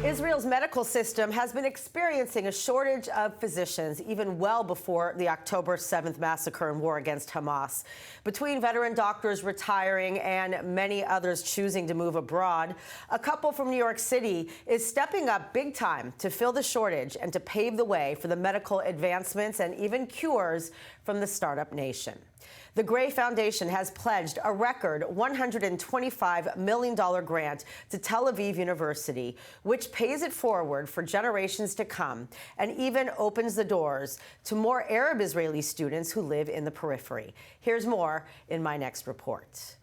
Israel's medical system has been experiencing a shortage of physicians even well before the October 7th massacre and war against Hamas. Between veteran doctors retiring and many others choosing to move abroad, a couple from New York City is stepping up big time to fill the shortage and to pave the way for the medical advancements and even cures from the startup nation. The Gray Foundation has pledged a record $125 million grant to Tel Aviv University, which pays it forward for generations to come and even opens the doors to more Arab Israeli students who live in the periphery. Here's more in my next report.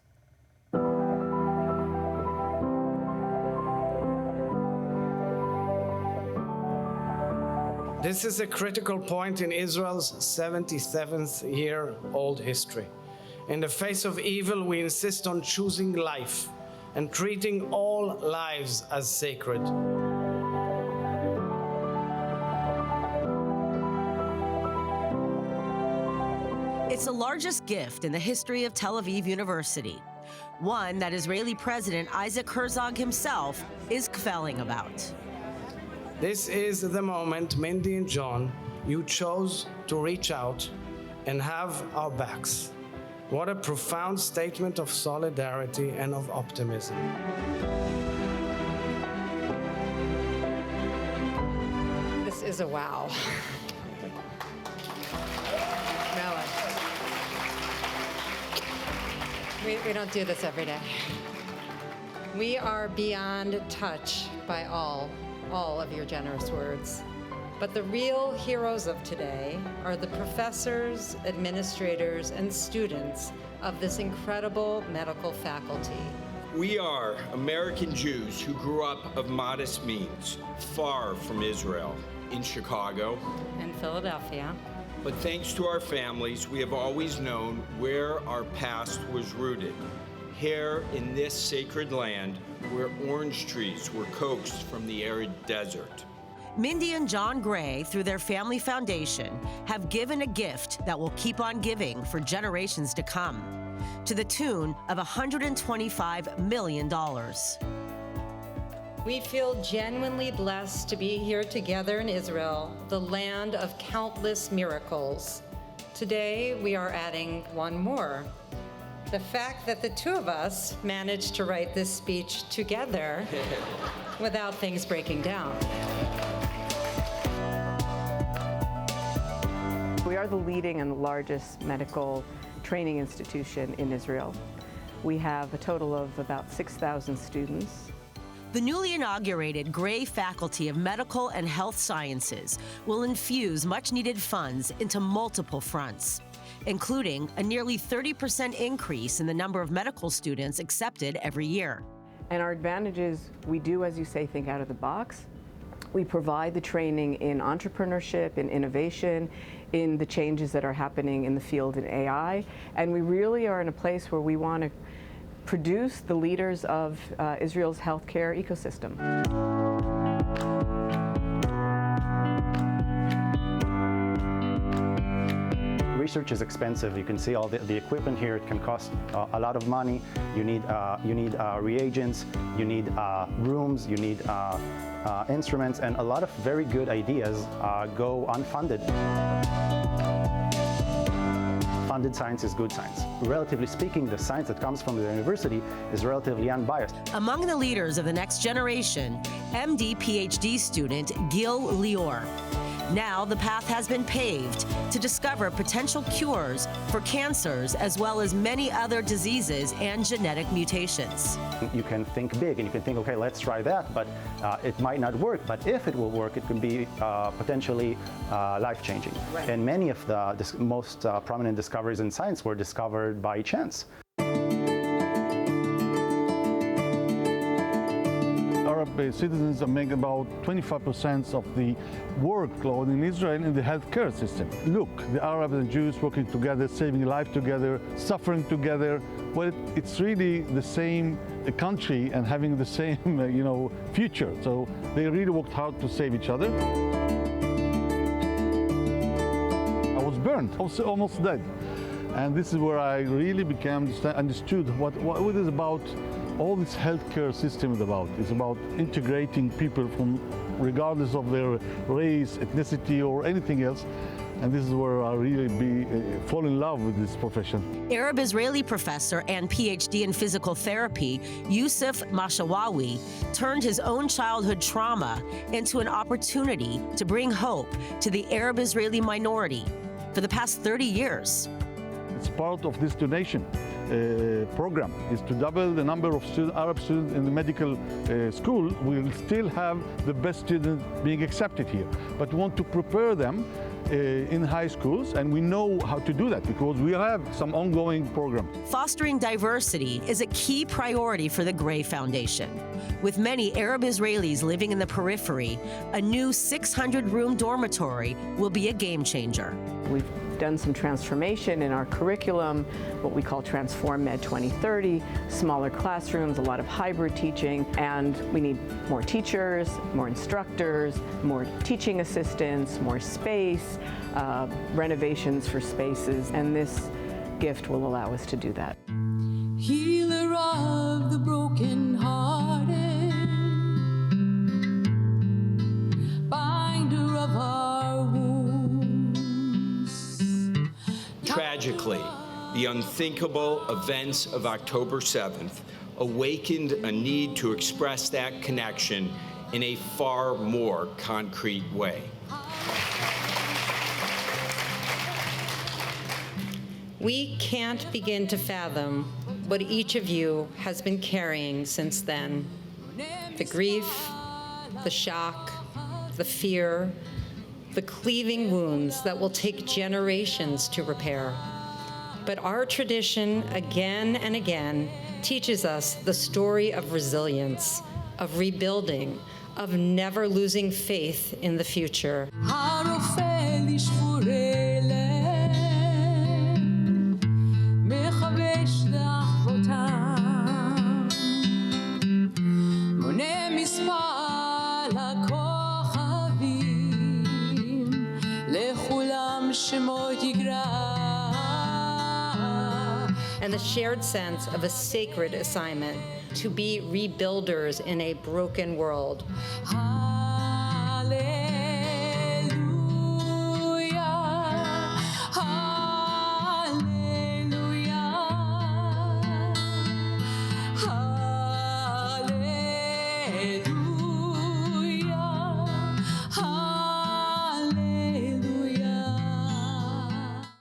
This is a critical point in Israel's 77th-year-old history. In the face of evil, we insist on choosing life and treating all lives as sacred. It's the largest gift in the history of Tel Aviv University, one that Israeli President Isaac Herzog himself is kvelling about. This is the moment, Mindy and John, you chose to reach out and have our backs. What a profound statement of solidarity and of optimism. This is a wow. Really. We don't do this every day. We are beyond touch by all of your generous words. But the real heroes of today are the professors, administrators, and students of this incredible medical faculty. We are American Jews who grew up of modest means, far from Israel, in Chicago and Philadelphia. But thanks to our families, we have always known where our past was rooted. Here in this sacred land, where orange trees were coaxed from the arid desert. Mindy and John Gray, through their family foundation, have given a gift that will keep on giving for generations to come, to the tune of $125 million. We feel genuinely blessed to be here together in Israel, the land of countless miracles. Today, we are adding one more. The fact that the two of us managed to write this speech together without things breaking down. We are the leading and largest medical training institution in Israel. We have a total of about 6,000 students. The newly inaugurated Gray Faculty of Medical and Health Sciences will infuse much-needed funds into multiple fronts, including a nearly 30% increase in the number of medical students accepted every year. And our advantage is we do, as you say, think out of the box. We provide the training in entrepreneurship, in innovation, in the changes that are happening in the field in AI. And we really are in a place where we want to produce the leaders of Israel's healthcare ecosystem. Research is expensive. You can see all the equipment here. It can cost a lot of money. You need reagents, you need rooms, you need instruments, and a lot of very good ideas go unfunded. Funded science is good science. Relatively speaking, the science that comes from the university is relatively unbiased. Among the leaders of the next generation, MD PhD student Gil Lior. Now the path has been paved to discover potential cures for cancers as well as many other diseases and genetic mutations. You can think big and you can think, okay, let's try that, but it might not work. But if it will work, it can be potentially life-changing. Right. And many of the most prominent discoveries in science were discovered by chance. Arab citizens are making about 25% of the workload in Israel in the healthcare system. Look, the Arabs and Jews working together, saving life together, suffering together. Well, it's really the same country and having the same, future. So they really worked hard to save each other. I was burned, I was almost dead. And this is where I really understood what it is about all this healthcare system is about. It's about integrating people from regardless of their race, ethnicity, or anything else. And this is where I really fall in love with this profession. Arab-Israeli professor and PhD in physical therapy, Yusuf Mashawawi, turned his own childhood trauma into an opportunity to bring hope to the Arab-Israeli minority for the past 30 years. It's part of this donation program is to double the number of Arab students in the medical school. We'll still have the best students being accepted here, but we want to prepare them in high schools, and we know how to do that because we have some ongoing program. Fostering diversity is a key priority for the Gray Foundation. With many Arab Israelis living in the periphery, a new 600-room dormitory will be a game changer. We've done some transformation in our curriculum, what we call Transform Med 2030, smaller classrooms, a lot of hybrid teaching, and we need more teachers, more instructors, more teaching assistants, more space, renovations for spaces, and this gift will allow us to do that. Healer of the brokenhearted, binder of our wounds. Tragically, the unthinkable events of October 7th awakened a need to express that connection in a far more concrete way. We can't begin to fathom what each of you has been carrying since then. The grief, the shock, the fear, the cleaving wounds that will take generations to repair. But our tradition, again and again, teaches us the story of resilience, of rebuilding, of never losing faith in the future. And the shared sense of a sacred assignment to be rebuilders in a broken world. Hallelujah.